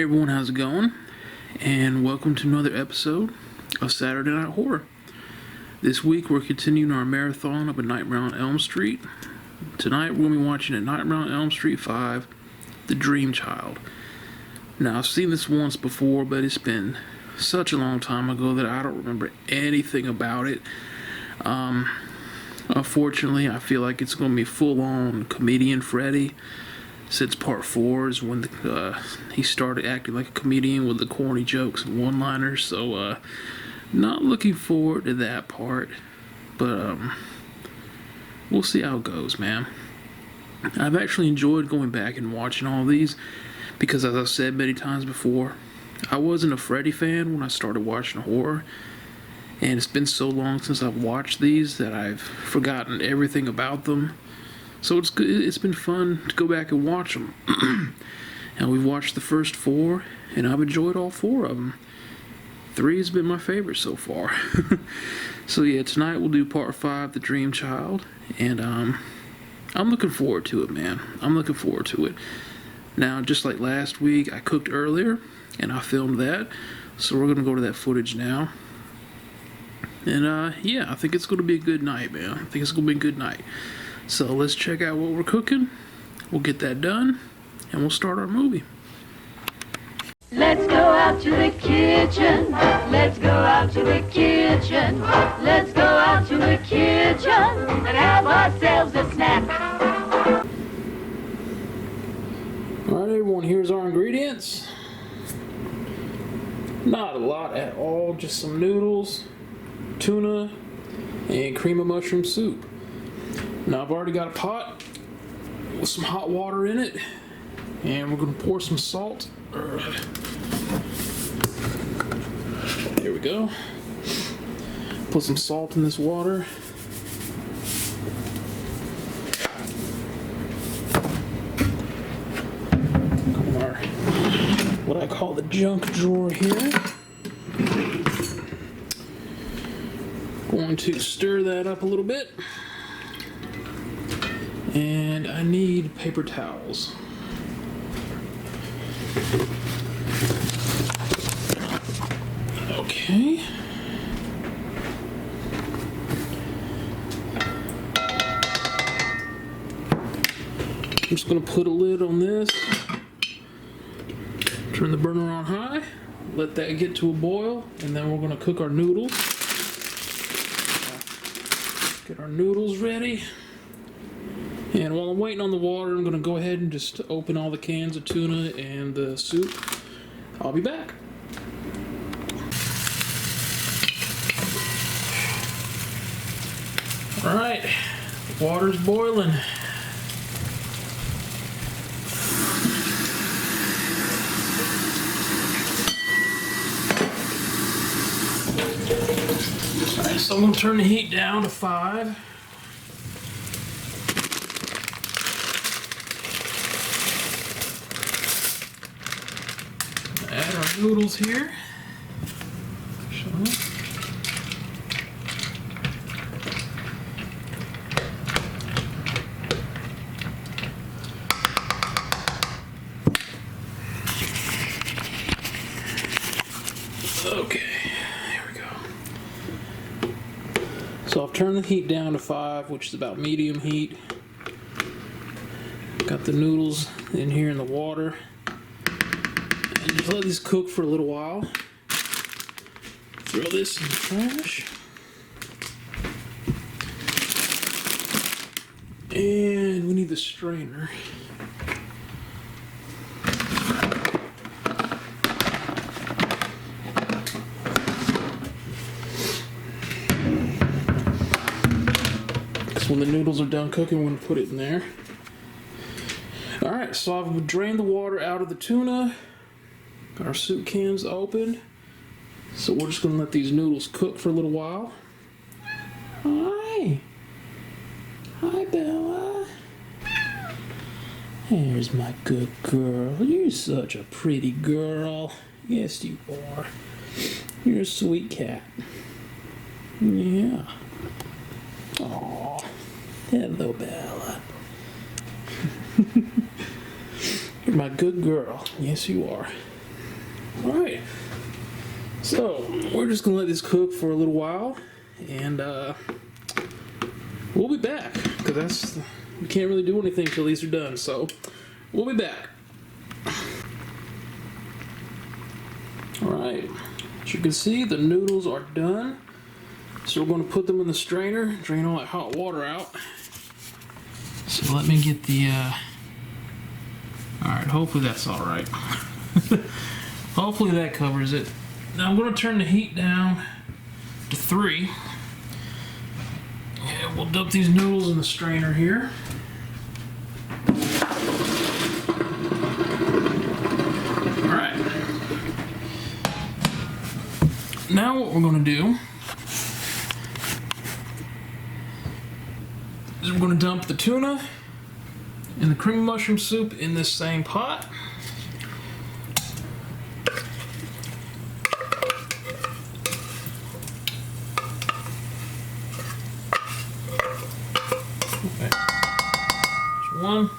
everyone, how's it going? And welcome to another episode of Saturday Night Horror. This week we're continuing our marathon of A Nightmare on Elm Street. Tonight we're going to be watching A Nightmare on Elm Street 5, The Dream Child. Now I've seen this once before, but it's been such a long time ago that I don't remember anything about it. Unfortunately, I feel like it's going to be full-on comedian Freddy. Since part 4 is when he started acting like a comedian with the corny jokes and one-liners, so not looking forward to that part, but we'll see how it goes, man. I've actually enjoyed going back and watching all these because, as I've said many times before, I wasn't a Freddy fan when I started watching horror, and it's been so long since I've watched these that I've forgotten everything about them. So it's been fun to go back and watch them. And we've watched the first 4, and I've enjoyed all 4 of them. 3 has been my favorite so far. So yeah, tonight we'll do part 5, The Dream Child, and I'm looking forward to it, man. I'm looking forward to it. Now, just like last week, I cooked earlier, and I filmed that, so we're gonna go to that footage now. And yeah, I think it's gonna be a good night, man. I think it's gonna be a good night. So let's check out what we're cooking. We'll get that done, and we'll start our movie. Let's go out to the kitchen. Let's go out to the kitchen. Let's go out to the kitchen and have ourselves a snack. Alright everyone, here's our ingredients. Not a lot at all, just some noodles, tuna, and cream of mushroom soup. Now I've already got a pot with some hot water in it, and we're going to pour some salt. There we go. Put some salt in this water. What I call the junk drawer here. Going to stir that up a little bit. And I need paper towels. Okay. I'm just going to put a lid on this. Turn the burner on high. Let that get to a boil. And then we're going to cook our noodles. Get our noodles ready. And while I'm waiting on the water, I'm going to go ahead and just open all the cans of tuna and the soup. I'll be back. Alright, water's boiling. Alright, so I'm going to turn the heat down to 5. Add our noodles here. Okay, here we go. So I've turned the heat down to 5, which is about medium heat. Got the noodles in here in the water. And just let this cook for a little while. Throw this in the trash. And we need the strainer. So when the noodles are done cooking, we're going to put it in there. Alright, so I've drained the water out of the tuna. Got our soup cans open. So we're just going to let these noodles cook for a little while. Hi. Hi, Bella. There's my good girl. You're such a pretty girl. Yes, you are. You're a sweet cat. Yeah. Aw. Hello, Bella. You're my good girl. Yes, you are. Alright, so we're just gonna let this cook for a little while, and we'll be back, because we can't really do anything till these are done, so we'll be back. Alright, as you can see, the noodles are done, so we're going to put them in the strainer, drain all that hot water out. So let me get the, alright, hopefully that's alright. Hopefully that covers it. Now I'm going to turn the heat down to 3. And we'll dump these noodles in the strainer here. Alright. Now what we're going to do is we're going to dump the tuna and the cream mushroom soup in this same pot. Okay. There's one.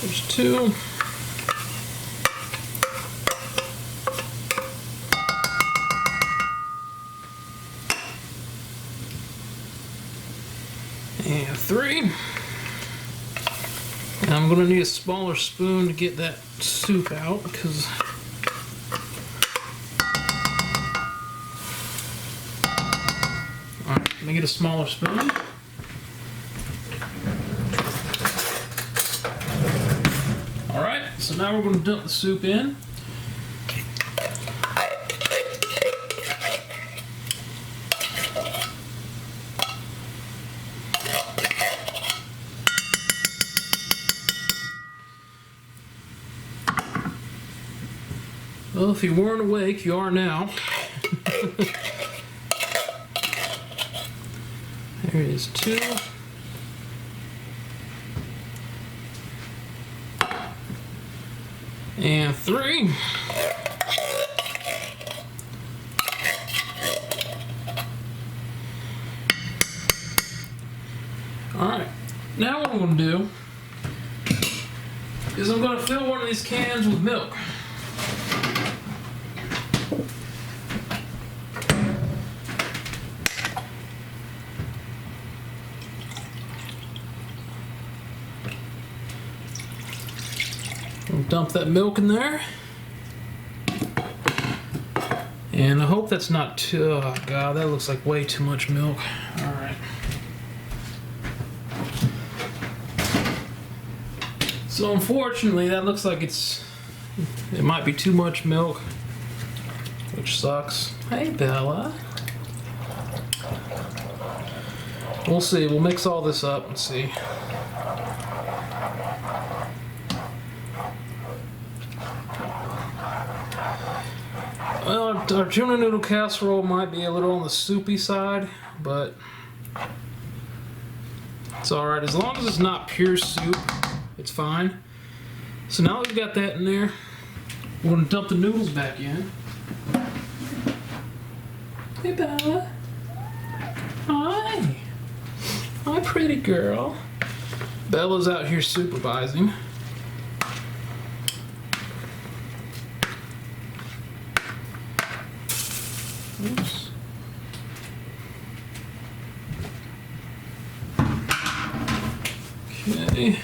There's 2. And 3. And I'm gonna need a smaller spoon to get that soup out, because alright, let me get a smaller spoon. Alright, so now we're gonna dump the soup in. Well, if you weren't awake, you are now. There is 2. And 3. Alright, now what I'm going to do is I'm going to fill one of these cans with milk. Dump that milk in there, and I hope that's not too, oh god, that looks like way too much milk. Alright, so unfortunately that looks like it might be too much milk, which sucks. Hey Bella, we'll see, we'll mix all this up and see. Well, our tuna noodle casserole might be a little on the soupy side, but it's alright. As long as it's not pure soup, it's fine. So now that we've got that in there, we're going to dump the noodles back in. Hey, Bella. Hi. Hi, pretty girl. Bella's out here supervising. Oops. Okay.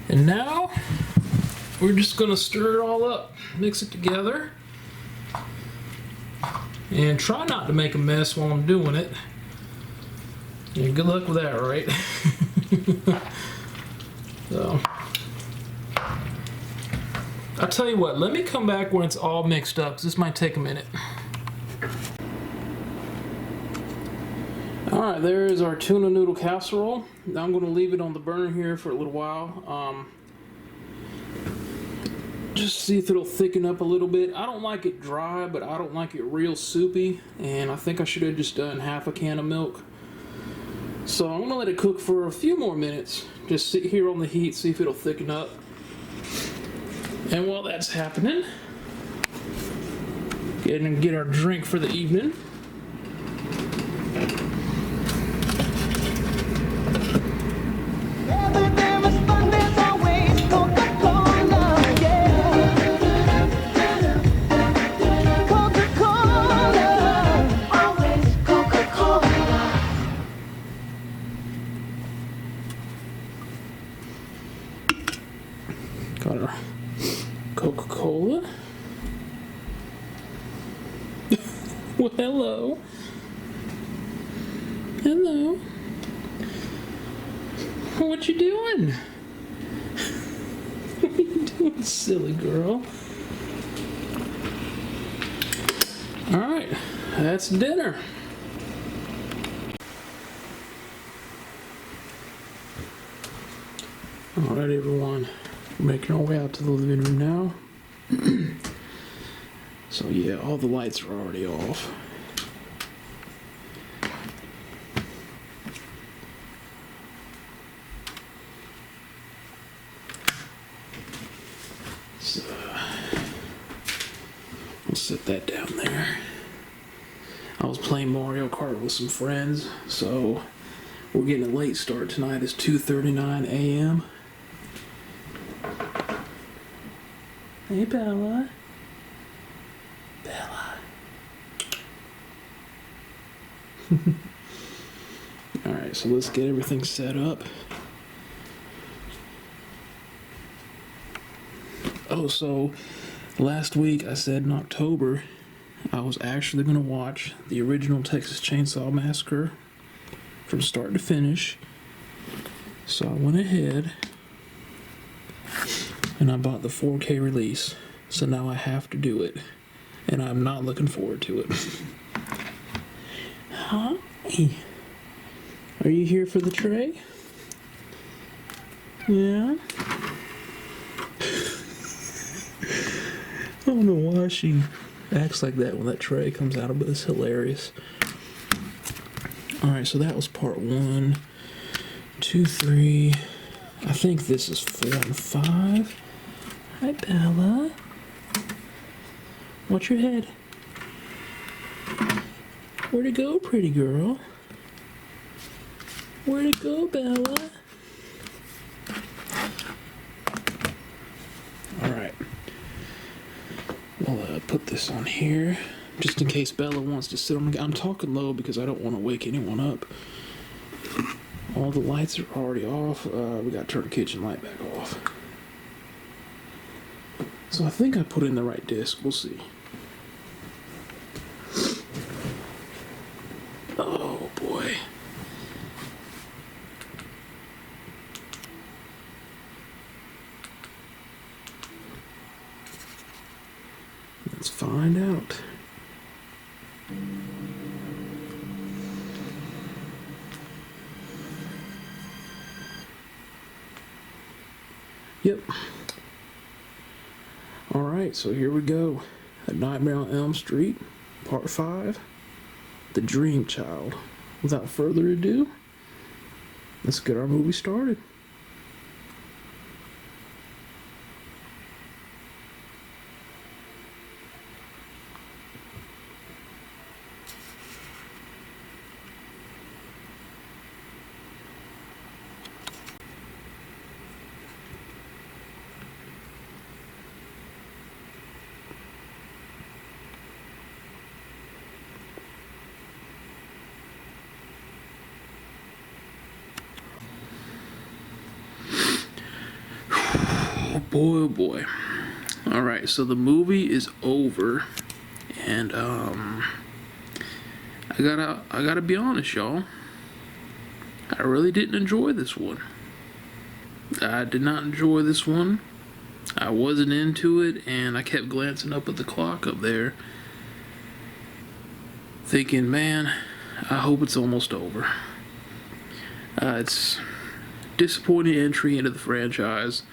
And now we're just going to stir it all up, mix it together, and try not to make a mess while I'm doing it. Yeah, good luck with that, right? So, I'll tell you what, let me come back when it's all mixed up, because this might take a minute. Alright, there is our tuna noodle casserole. Now I'm going to leave it on the burner here for a little while. Just see if it'll thicken up a little bit. I don't like it dry, but I don't like it real soupy. And I think I should have just done half a can of milk. So I'm going to let it cook for a few more minutes. Just sit here on the heat, see if it'll thicken up. And while that's happening, get in and get our drink for the evening. Got our Coca-Cola. Well, hello. Hello. What you doing? What are you doing, silly girl? Alright, that's dinner. Alright, everyone. We're making our way out to the living room now. So yeah, all the lights are already off. So we'll set that down there. I was playing Mario Kart with some friends, so we're getting a late start tonight. It's 2:39 a.m. Hey, Bella. Bella. Alright, so let's get everything set up. Oh, so last week I said in October I was actually going to watch the original Texas Chainsaw Massacre from start to finish. So I went ahead and I bought the 4K release. So now I have to do it. And I'm not looking forward to it. Hi. Are you here for the tray? Yeah? I don't know why she acts like that when that tray comes out, but it's hilarious. Alright, so that was part 1, 2, 3. I think this is 4 and 5. Hi, Bella. Watch your head. Where'd it go, pretty girl? Where'd it go, Bella? Alright. We'll put this on here, just in case Bella wants to sit on the... I'm talking low because I don't want to wake anyone up. All the lights are already off. We got to turn the kitchen light back off. So I think I put in the right disc. We'll see. Oh, boy. Let's find out. Yep. Alright, so here we go. A Nightmare on Elm Street, Part 5, The Dream Child. Without further ado, let's get our movie started. Oh boy. Alright, so the movie is over. And I gotta be honest, y'all. I really didn't enjoy this one. I did not enjoy this one. I wasn't into it, and I kept glancing up at the clock up there, thinking, man, I hope it's almost over. It's disappointing entry into the franchise.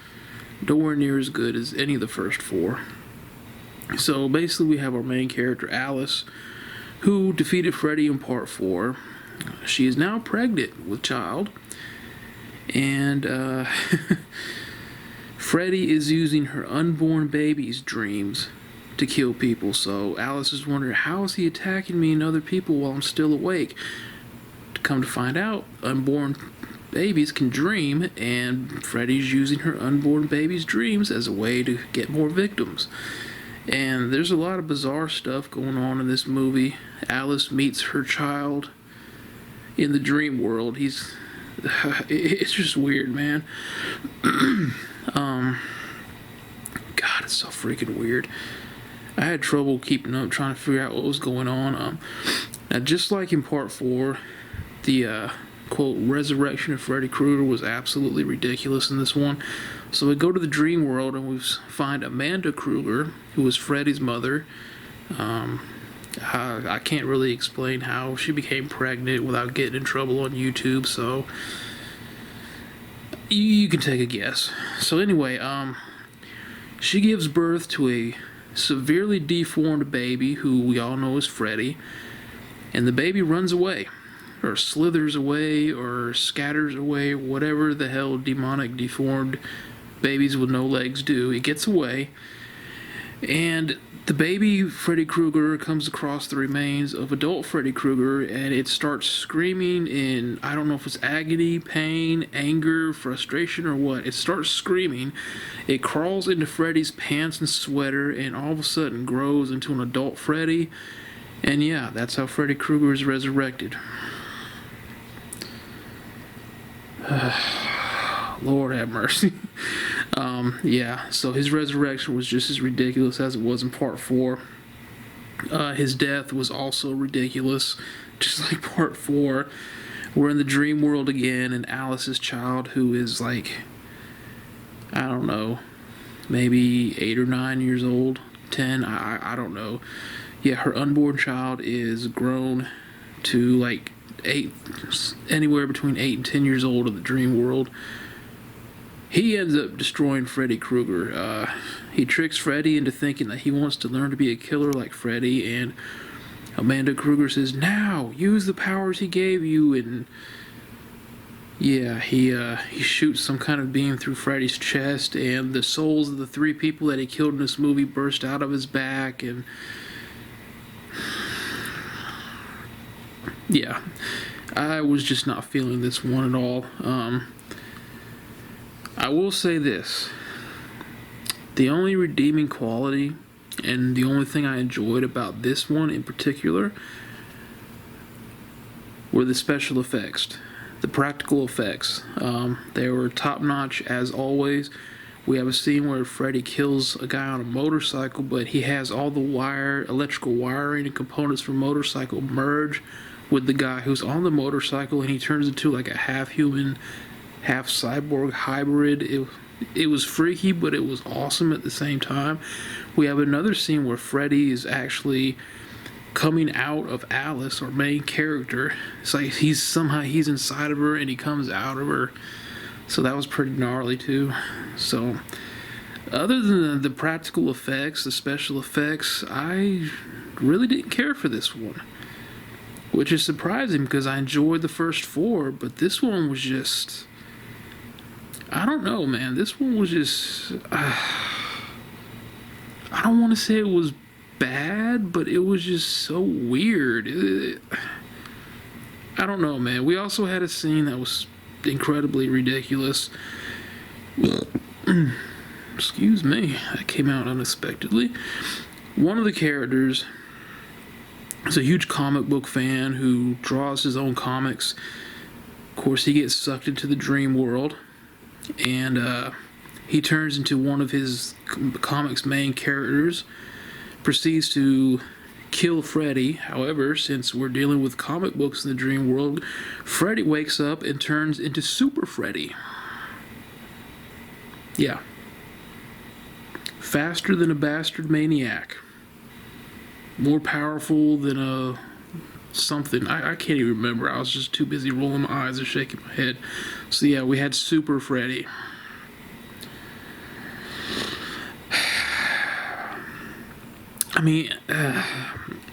Nowhere near as good as any of the first 4. So basically we have our main character, Alice, who defeated Freddy in part 4. She is now pregnant with child. And Freddy is using her unborn baby's dreams to kill people. So Alice is wondering, how is he attacking me and other people while I'm still awake? To come to find out, unborn babies can dream, and Freddy's using her unborn baby's dreams as a way to get more victims. And there's a lot of bizarre stuff going on in this movie. Alice meets her child in the dream world. It's just weird, man. God, it's so freaking weird. I had trouble keeping up, trying to figure out what was going on. Now, just like in part 4, the quote resurrection of Freddy Krueger was absolutely ridiculous in this one. So we go to the dream world and we find Amanda Krueger, who was Freddy's mother. I can't really explain how she became pregnant without getting in trouble on YouTube, so you can take a guess. So anyway, she gives birth to a severely deformed baby who we all know is Freddy, and the baby runs away, or slithers away, or scatters away, whatever the hell demonic deformed babies with no legs do. It gets away, and the baby Freddy Krueger comes across the remains of adult Freddy Krueger, and it starts screaming in, I don't know if it's agony, pain, anger, frustration, or what. It starts screaming. It crawls into Freddy's pants and sweater, and all of a sudden grows into an adult Freddy. And yeah, that's how Freddy Krueger is resurrected. Lord have mercy. Yeah, so his resurrection was just as ridiculous as it was in part 4. His death was also ridiculous, just like part 4. We're in the dream world again, and Alice's child, who is like, I don't know, maybe 8 or 9 years old, 10, I don't know. Yeah, her unborn child is grown to like 8, anywhere between 8 and 10 years old in the dream world. He ends up destroying Freddy Krueger. He tricks Freddy into thinking that he wants to learn to be a killer like Freddy, and Amanda Krueger says, "Now, use the powers he gave you," and yeah, he shoots some kind of beam through Freddy's chest, and the souls of the 3 people that he killed in this movie burst out of his back, and yeah, I was just not feeling this one at all. I will say this. The only redeeming quality and the only thing I enjoyed about this one in particular were the special effects, the practical effects. They were top-notch as always. We have a scene where Freddy kills a guy on a motorcycle, but he has all the electrical wiring and components for motorcycle merge with the guy who's on the motorcycle, and he turns into like a half-human, half cyborg hybrid. It was freaky, but it was awesome at the same time. We have another scene where Freddy is actually coming out of Alice, our main character. It's like he's inside of her and he comes out of her. So that was pretty gnarly too. So other than the practical effects, the special effects, I really didn't care for this one, which is surprising because I enjoyed the first 4, but this one was just, I don't know, man. This one was just, I don't want to say it was bad, but it was just so weird. I don't know, man. We also had a scene that was incredibly ridiculous. Excuse me. That came out unexpectedly. One of the characters is a huge comic book fan who draws his own comics. Of course, he gets sucked into the dream world, and he turns into one of his comics' main characters, proceeds to kill Freddy. However, since we're dealing with comic books in the dream world, Freddy wakes up and turns into Super Freddy. Yeah. Faster than a bastard maniac. More powerful than a something. I can't even remember. I was just too busy rolling my eyes and shaking my head. So yeah, we had Super Freddy. I mean,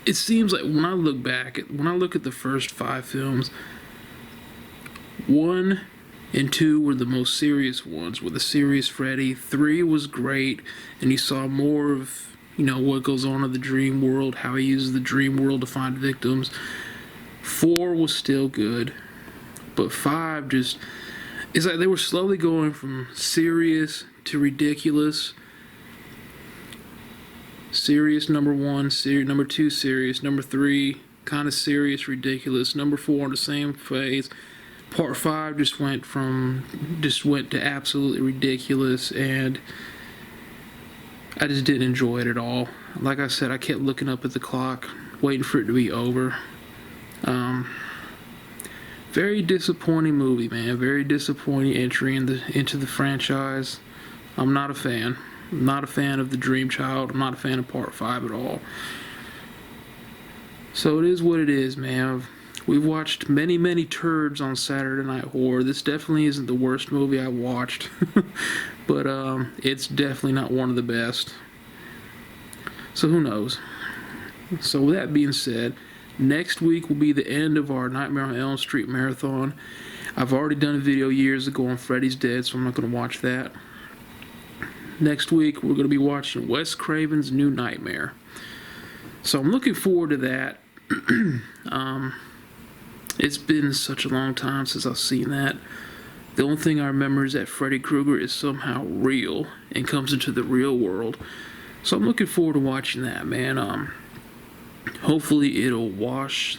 it seems like when I look at the first 5 films, 1 and 2 were the most serious ones, with the serious Freddy. 3 was great, and you saw more of, what goes on in the dream world, how he uses the dream world to find victims. 4 was still good, but 5 just, it's like they were slowly going from serious to ridiculous. Serious number 1, number 2 serious, number 3 kind of serious, ridiculous, number 4 in the same phase. Part 5 just went to absolutely ridiculous, and I just didn't enjoy it at all. Like I said, I kept looking up at the clock, waiting for it to be over. Very disappointing movie, man. Very disappointing entry into the franchise. I'm not a fan. I'm not a fan of The Dream Child. I'm not a fan of Part 5 at all. So it is what it is, man. We've watched many, many turds on Saturday Night Horror. This definitely isn't the worst movie I've watched. But it's definitely not one of the best. So who knows? So with that being said, next week will be the end of our Nightmare on Elm Street marathon. I've already done a video years ago on Freddy's Dead, so I'm not going to watch that. Next week, we're going to be watching Wes Craven's New Nightmare. So I'm looking forward to that. It's been such a long time since I've seen that. The only thing I remember is that Freddy Krueger is somehow real and comes into the real world. So I'm looking forward to watching that, man. Hopefully it'll wash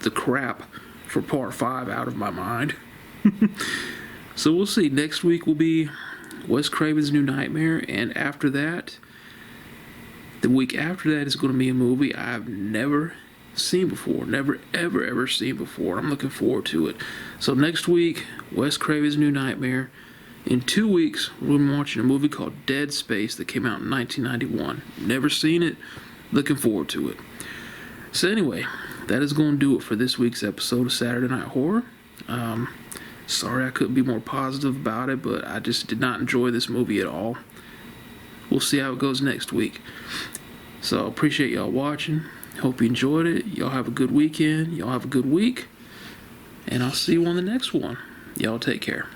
the crap for Part 5 out of my mind. So we'll see. Next week will be Wes Craven's New Nightmare, and after that, the week after that is going to be a movie I've never seen before. Never, ever, ever seen before. I'm looking forward to it. So next week, Wes Craven's New Nightmare. In 2 weeks, we're watching a movie called Dead Space that came out in 1991. Never seen it. Looking forward to it. So anyway, that is going to do it for this week's episode of Saturday Night Horror. Sorry I couldn't be more positive about it, but I just did not enjoy this movie at all. We'll see how it goes next week. So appreciate y'all watching. Hope you enjoyed it. Y'all have a good weekend. Y'all have a good week. And I'll see you on the next one. Y'all take care.